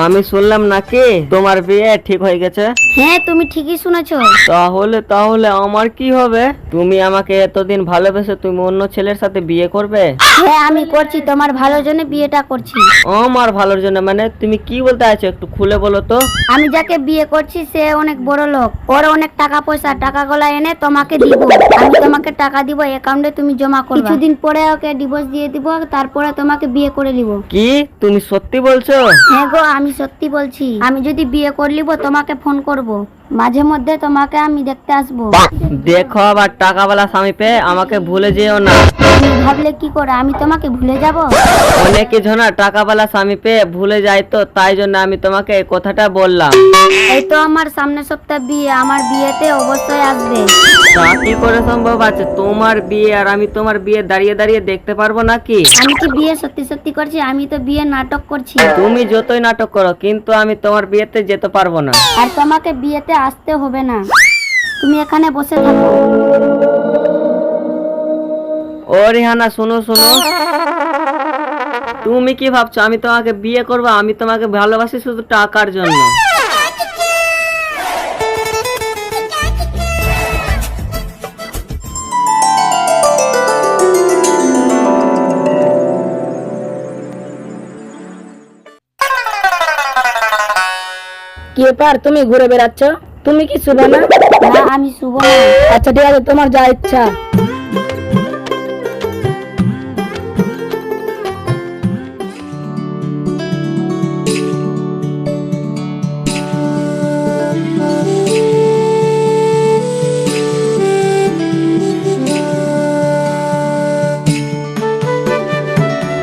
আমি শুনলাম নাকি তোমার বিয়ে ঠিক হয়ে গেছে। হ্যাঁ তুমি ঠিকই শুনেছো। তাহলে তাহলে আমার কি হবে? তুমি আমাকে এতদিন ভালোবেসে তুমি অন্য ছেলের সাথে বিয়ে করবে? হ্যাঁ আমি করছি, তোমার ভালোর জন্য বিয়েটা করছি। আমার ভালোর জন্য মানে তুমি কি বলতে চাইছো একটু খুলে বলো তো। আমি যাকে বিয়ে করছি সে অনেক বড় লোক, ওর অনেক টাকা পয়সা, টাকা গলা এনে তোমাকে দিব। আমি তোমাকে টাকা দিব, অ্যাকাউন্টে তুমি জমা করবে। কিছুদিন পরে ওকে ডিভোর্স দিয়ে দিব, তারপরে তোমাকে বিয়ে করে নিব। কি তুমি সত্যি বলছো? হ্যাঁ গো আমি সত্যি বলছি। আমি যদি বিয়ে করে নিব তোমাকে ফোন করব, মাঝে মধ্যে তোমাকে আমি দেখতে আসবো। দেখো আবার টাকাওয়ালা স্বামী পেয়ে আমাকে ভুলে যেও না। তুমি ভাবলে কি করে আমি তোমাকে ভুলে যাব? অনেকে ঝোনা টাকাওয়ালা স্বামী পেয়ে ভুলে যায়, তো তাই জন্য আমি তোমাকে এই কথাটা বললাম। এই তো আমার সামনের সপ্তাহ বিয়ে, আমার বিয়েতে অবশ্যই আসবে। তা কি করে সম্ভব আছে? তোমার বিয়ে আর আমি তোমার বিয়ে দাঁড়িয়ে দাঁড়িয়ে দেখতে পারবো নাকি? আমি কি বিয়ে সত্যি সত্যি করছি? আমি তো বিয়ে নাটক করছি। তুমি যতই নাটক করো কিন্তু আমি তোমার বিয়েতে যেতে পারবো না। আর তোমাকে বিয়েতে আসতে হবে না, তুমি এখানে বসে থাকো। ও রিহানা শোনো শোনো, তুমি কি ভাবছো আমি তোমাকে বিয়ে করবো? আমি তোমাকে ভালোবাসি শুধু টাকার জন্য। কি ব্যাপার, তুমি ঘুরে বেড়াচ্ছ? তুমি কি শুভ না? না আমি শুভ না। আচ্ছা ঠিক আছে, তোমার যা ইচ্ছা।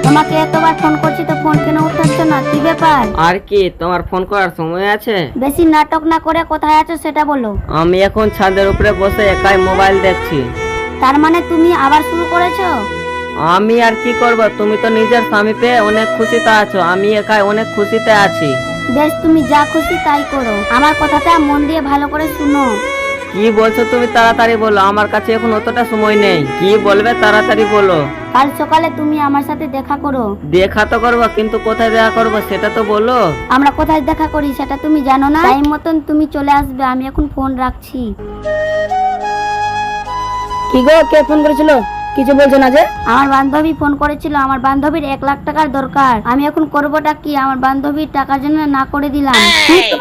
তোমাকে এতবার ফোন করছি তো ফোন কেন উঠাচ্ছ না? কি ব্যাপার? আর কি তোমার ফোন করার সময় আছে? বেশি নাটক না করে কোথায় আছো সেটা বলো। আমি এখন ছাদের উপরে বসে একাই মোবাইল দেখছি। তার মানে তুমি আবার শুরু করেছো? আমি আর কি করব, তুমি তো নিজের স্বামী পেয়ে অনেক খুশিতে আছো, আমি একাই অনেক খুশিতে আছি। বেশ, তুমি যা খুশি তাই করো, আমার কথাটা মন দিয়ে ভালো করে শুনো। কি বলছো তুমি? তাড়াতাড়ি বলো, আমার কাছে এখন অতটা সময় নেই। কি বলবে তাড়াতাড়ি বলো। কাল সকালে তুমি আমার সাথে দেখা করো। দেখা তো করবো কিন্তু কোথায় দেখা করবো সেটা তো বলো। আমরা কোথায় দেখা করি সেটা তুমি জানো না? টাইম মতন তুমি চলে আসবে। আমি এখন ফোন রাখছি। কি গো, কে ফোন করেছিল? কিছু বলছো না যে? আমার বান্ধবী ফোন করেছিল, আমার বান্ধবীর 1 লাখ টাকার দরকার। আমি এখন করবোটা কি? আমার বান্ধবীর টাকার জন্য না করে দিলাম।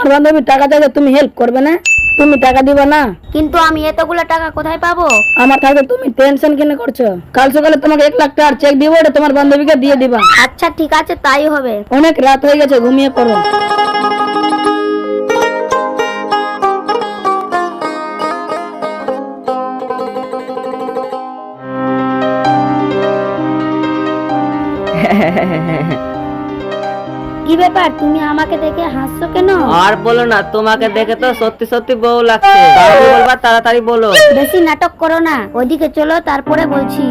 তোমার বান্ধবী টাকা চাইলে তুমি হেল্প করবে না? তুমি টাকা দিবা না? কিন্তু আমি এতগুলো টাকা কোথায় পাবো? আমার থাকতে তুমি টেনশন কেন করছো? কাল সকালে তোমাকে 1 লাখ টাকার চেক দিব, ওটা তোমার বান্ধবীকে দিয়ে দিবা। আচ্ছা ঠিক আছে, তাই হবে। অনেক রাত হয়ে গেছে, ঘুমিয়ে পড়ো। কি ব্যাপার, তুমি আমাকে দেখে হাসছো কেন? আর বলো না, তোমাকে দেখে তো সত্যি সত্যি বউ লাগছে। তাড়াতাড়ি বলবা, তাড়াতাড়ি বলো। বেশি নাটক করো না, ওদিকে চলো তারপরে বলছি।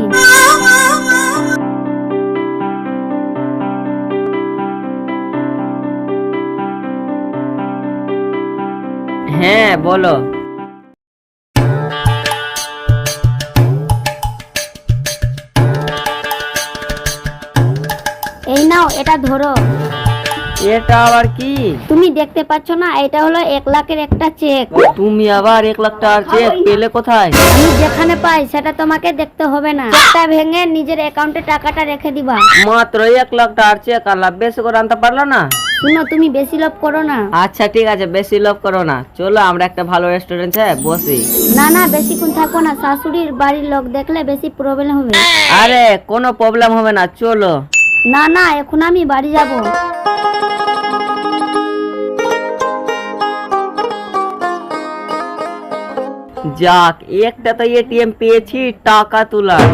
হ্যাঁ বলো। এই নাও, এটা ধরো। এটা আবার কি? তুমি দেখতে পাচ্ছ না, এটা হলো 1 লাখের একটা চেক। তুমি আবার 1 লাখ টাকার চেক পেলে কোথায়? আমি যেখানে পাই সেটা তোমাকে দেখতে হবে না, চেকটা ভেঙে নিজের অ্যাকাউন্টে টাকাটা রেখে দিবা। মাত্র 1 লাখ টাকার চেক, আর লাভ বেশি করে আনতে পারলো না? শুনো, তুমি বেশি লোভ করো না। আচ্ছা ঠিক আছে, বেশি লোভ করো না, চলো আমরা একটা ভালো রেস্টুরেন্টে বসি। না না, বেশিক্ষণ থাকো না, শাশুড়ির বাড়ির লোক দেখলে বেশি প্রবলেম হবে। আরে কোনো প্রবলেম হবে না, চলো। না না, এখন আমি বাড়ি যাব। যাক, একটা তো এটিএম পেয়েছি টাকা তোলার।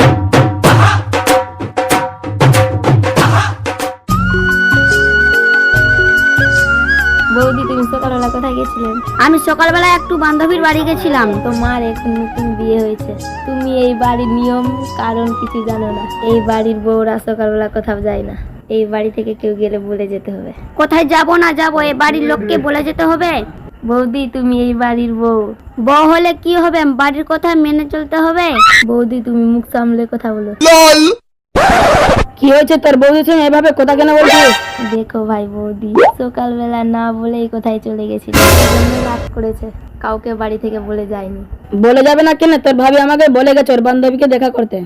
বৌদি, তুমি সকালবেলা কোথায় গেছিলেন? আমি সকালবেলা একটু বান্ধবীর বাড়ি গেছিলাম। তোমার এখন নতুন বিয়ে হয়েছে, তুমি এই বাড়ির নিয়ম কারণ কিছু জানো না। এই বাড়ির বউরা সকালবেলা কোথাও যায় না, এই বাড়ি থেকে কেউ গেলে বলে যেতে হবে। কোথায় যাব না যাব, এই বাড়ির লোককে বলে যেতে হবে। বৌদি, তুমি এই বাড়ির বউ। বউ হলে কি হবে, বাড়ির কথা মেনে চলতে হবে। বৌদি, তুমি মুখ সামলে কথা বলো। কি হয়েছে তোর বৌদির সঙ্গে এভাবে কথা কেন বলছিস? দেখো ভাই বৌদি সকালবেলা না বলেই কোথায় চলে গেছিল, জন্য রাত করেছে, কাউকে বাড়ি থেকে বলে যায়নি। বলে যাবে না কেন? তোর ভাবি আমাকে বলে গেছে ওর বান্ধবীকে দেখা করতে।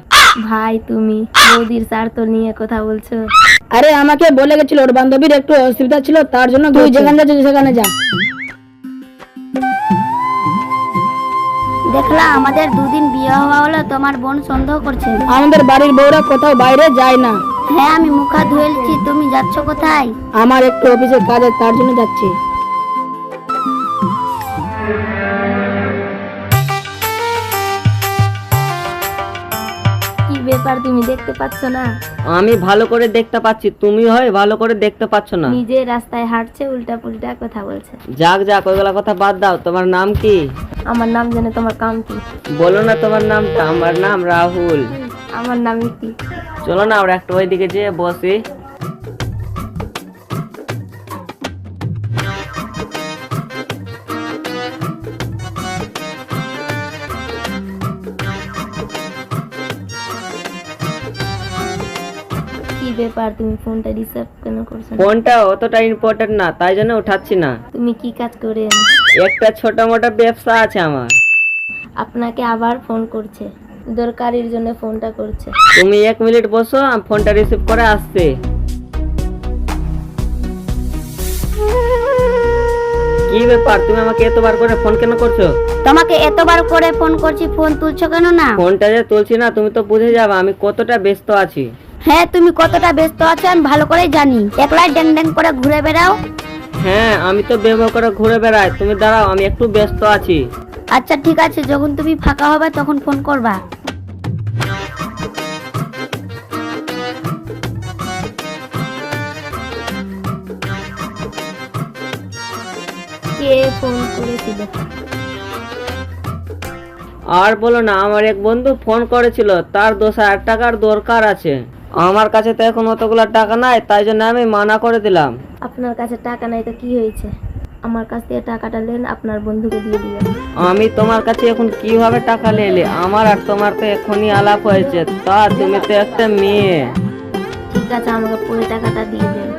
ভাই তুমি বৌদির স্বার্থ নিয়ে কথা বলছো? আরে আমাকে বলে গেছিল ওর বান্ধবীর একটু অসুবিধা ছিল, তার জন্য তুই যেখানে যাচ্ছিস সেখানে যা। দেখলা আমাদের দুদিন বিয়ে হওয়া হলো, তোমার বোন সন্দেহ করছে। আমাদের বাড়ির বউরা কোথাও বাইরে যায় না। হ্যাঁ আমি মুখ হাত ধুয়েছি, তুমি যাচ্ছ কোথায়? আমার একটু অফিসের কাজ আছে, তার জন্য যাচ্ছি। কি ব্যাপার তুমি দেখতে পাচ্ছ না? আমি ভালো করে দেখতে পাচ্ছি, তুমি হয় ভালো করে দেখতে পাচ্ছ না। নিজে রাস্তায় হাঁটছে, উল্টা পুল্টা কথা বলছে। যাক যাক, ওইগুলা কথা বাদ দাও। তোমার নাম কি? আমার নাম জেনে তোমার কাম কি? বলো না তোমার নামটা। আমার নাম রাহুল। আমার নাম কি? চলো না আমরা একটু ওইদিকে যেয়ে বসি। কি ব্যাপার তুমি ফোনটা রিসিভ কেন করছো না? ফোনটা অতটা ইম্পর্টেন্ট না, তাই জন্য উঠাচ্ছি না। তুমি কি কাজ করেন? একটা ছোট মোটো ব্যবসা আছে আমার। আপনাকে আবার ফোন করছে, দরকারির জন্য ফোনটা করছে। তুমি 1 মিনিট বসো, আমি ফোনটা রিসিভ করে আসছি। কি ব্যাপার, তুমি আমাকে এতবার করে ফোন কেন করছো? তোমাকে এতবার করে ফোন করছি, ফোন তুলছো কেন না? ফোনটা যে তুলছি না, তুমি তো বুঝে যাবে আমি কতটা ব্যস্ত আছি। হ্যাঁ তুমি কতটা ব্যস্ত আছো আমি ভালো করেই জানি। একলাই ড্যাং ড্যাং করে ঘুরে বেড়াও। হ্যাঁ আমি তো ব্যবহার করে ঘুরে বেড়াই। তুমি দাঁড়াও, আমি একটু ব্যস্ত আছি। আচ্ছা ঠিক আছে, যখন তুমি ফাঁকা হবে তখন ফোন করবা। কে ফোন করেছিল? আর বলো না, আমার এক বন্ধু ফোন করেছিল, তার 10,000 টাকার দরকার আছে। আমার কাছে তো এখন অতগুলা টাকা নাই, তাই জন্য আমি মানা করে দিলাম। আপনার কাছে টাকা নাই তো কি হয়েছে? আমার কাছ থেকে টাকাটা নেন, আপনার বন্ধুকে দিয়ে দিবেন। আমি তোমার কাছে এখন কিভাবে টাকা নিলে? আমার আর তোমার তো এখনই আলাপ হয়েছে, তা তুমি তো একটা মেয়ে। ঠিক আছে আমাকে পুরো টাকাটা দিয়ে দেন।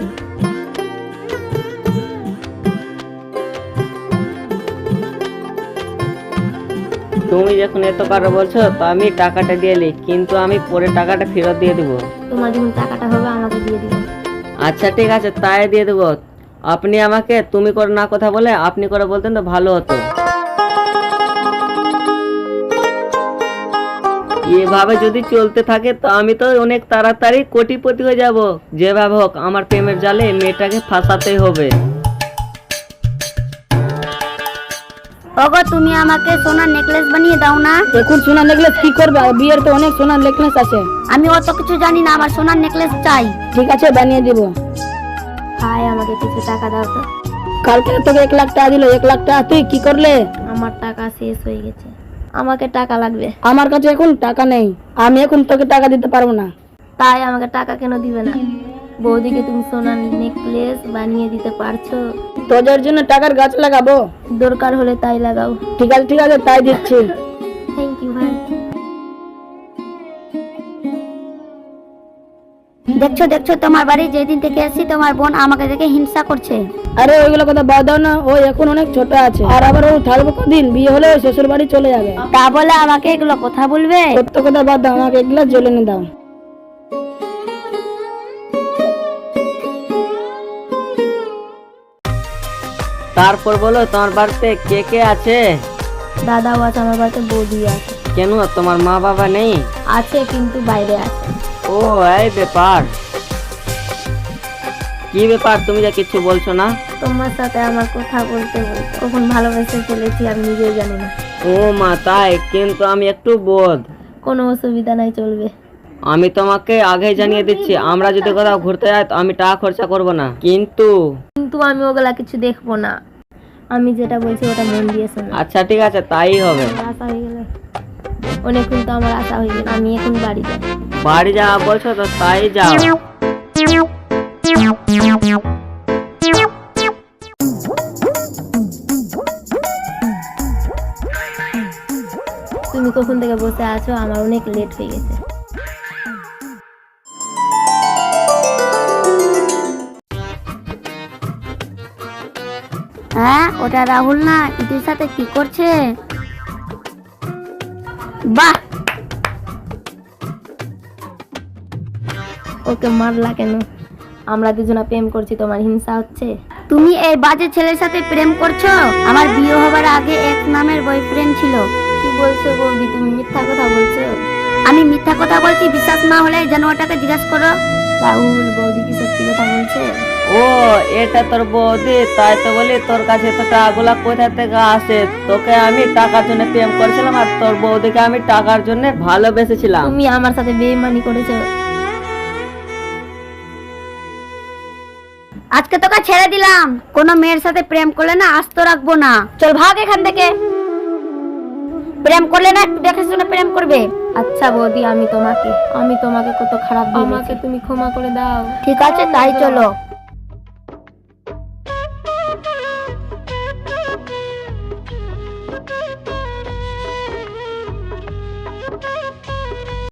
তুমি যখন এত করে বলছো তো আমি টাকাটা দিয়ে এলি, কিন্তু আমি পরে টাকাটা ফেরত দিয়ে দেবো। তোমার যখন টাকাটা হবে আমাকে দিয়ে দিবেন। আচ্ছা ঠিক আছে, তাই দিয়ে দেবো। আপনি আমাকে তুমি করে না কথা বলে আপনি করে বলতেন তো ভালো হতো। এভাবে যদি চলতে থাকে তো আমি তো অনেক তাড়াতাড়ি কোটিপতি হয়ে যাব। যেভাবে হোক আমার প্রেমের জালে মেয়েটাকে ফাঁসাতেই হবে। ওগো তুমি আমাকে সোনার নেকলেস বানিয়ে দাও না। এখন সোনার নেকলেস কি করবে? বিয়ের তো অনেক সোনার নেকলেস আছে। আমি অত কিছু জানি না, আমার সোনার নেকলেস চাই। ঠিক আছে বানিয়ে দিব। ভাই আমাকে কিছু টাকা দাও তো। কালকে তোকে 1 লাখ টাকা দিল, 1 লাখ টাকা তুই কি করলে? আমার টাকা শেষ হয়ে গেছে, আমাকে টাকা লাগবে। আমার কাছে এখন টাকা নেই, আমি এখন তোকে টাকা দিতে পারবো না। তাই আমাকে টাকা কেন দিবে না? বৌদিকে তুমি সোনার নেকলেস বানিয়ে দিতে পারছো? তোদের জন্য টাকার গাছ লাগাবো। দরকার হলে তাই লাগাও। ঠিক আছে তাই দিচ্ছি। থ্যাংক ইউ ভাই। দেখছো তোমার বাড়ি যেদিন থেকে আসি তোমার বোন আমাকে দেখে হিংসা করছে। আরে ওইগুলো কথা বাদ দাও না, ও এখন অনেক ছোট আছে, আর আবার ও থাকবে কদিন, বিয়ে হলে ও শ্বশুর বাড়ি চলে যাবে। তা বলে আমাকে এগুলো কথা বলবে? সত্য কথা বাদ দাও, আমাকে এগুলো জ্বলে নি দাও। তারপর বলো, তোমার বাড়িতে কে কে আছে? দাদাও আছে, আমার বাড়িতে বৌদি আছে। কেন তোমার মা বাবা নেই? আছে কিন্তু বাইরে আছে। ও এই ব্যাপার। কি ব্যাপার, তুমি যা কিছু বলছো না? তোমার সাথে আমার কথা বলতে বলতে কখন ভালোবেসে ফেলেছি আমি নিজেই জানি না। ও মা তাই? কিন্তু আমি একটু বোধ। কোনো অসুবিধা নাই, চলবে। আমি তোমাকে আগে জানিয়ে দিচ্ছি, আমরা যদি কোথাও ঘুরতে যাই তো আমি টাকা খরচা করব না। কিন্তু আমি ওগুলা কিছু দেখবো না, আমি যেটা বলছি ওটা মন দিয়ে শোনো। আচ্ছা ঠিক আছে, তাই হবে। আশা হয়ে গেল, অনেকক্ষণ তো আমার আশা হয়ে গেল। আমি এখন বাড়ি যাই। বাড়ি যাওয়া বলছো তো তাই যাও। তুমি কখন থেকে বসে আছো? আমার অনেক লেট হয়ে গেছে। হ্যাঁ, ওটা রাহুল না? ইতির সাথে কি করছে? বাহ, ওকে মারলা কেন? আমরা দুজনা প্রেম করছি, তোমার হিংসা হচ্ছে? তুমি এই বাজে ছেলের সাথে প্রেম করছো? আমার বিয়ে হবার আগে এক নামের বয়ফ্রেন্ড ছিল। কি বলছো বৌদি, তুমি মিথ্যা কথা বলছো? আমি মিথ্যা কথা বলছি, বিশ্বাস না হলে যেন ওটাকে জিজ্ঞাসা করো। রাহুল, বৌদি কি সত্যি কথা বলছে? ও, এটা তোর বৌদি? তাই তো বলি তোর কাছে তো টাকাগুলা কোথা থেকে আসে। তোকে আমি টাকার জন্য প্রেম করেছিলাম আর তোর বৌদিকে আমি টাকার জন্য ভালোবেসেছিলাম। তুমি আমার সাথে বেইমানি করেছো। আজকে তোকে ছেড়ে দিলাম, কোনো মেয়ের সাথে প্রেম করলে না আস্ত রাখবো না। চল ভাগ এখান থেকে। প্রেম করলে না একটু দেখে শুনে প্রেম করবে। আচ্ছা বৌদি, আমি তোমাকে কত খারাপ ভেবেছি। আমাকে তুমি ক্ষমা করে দাও। ঠিক আছে, তাই চলো।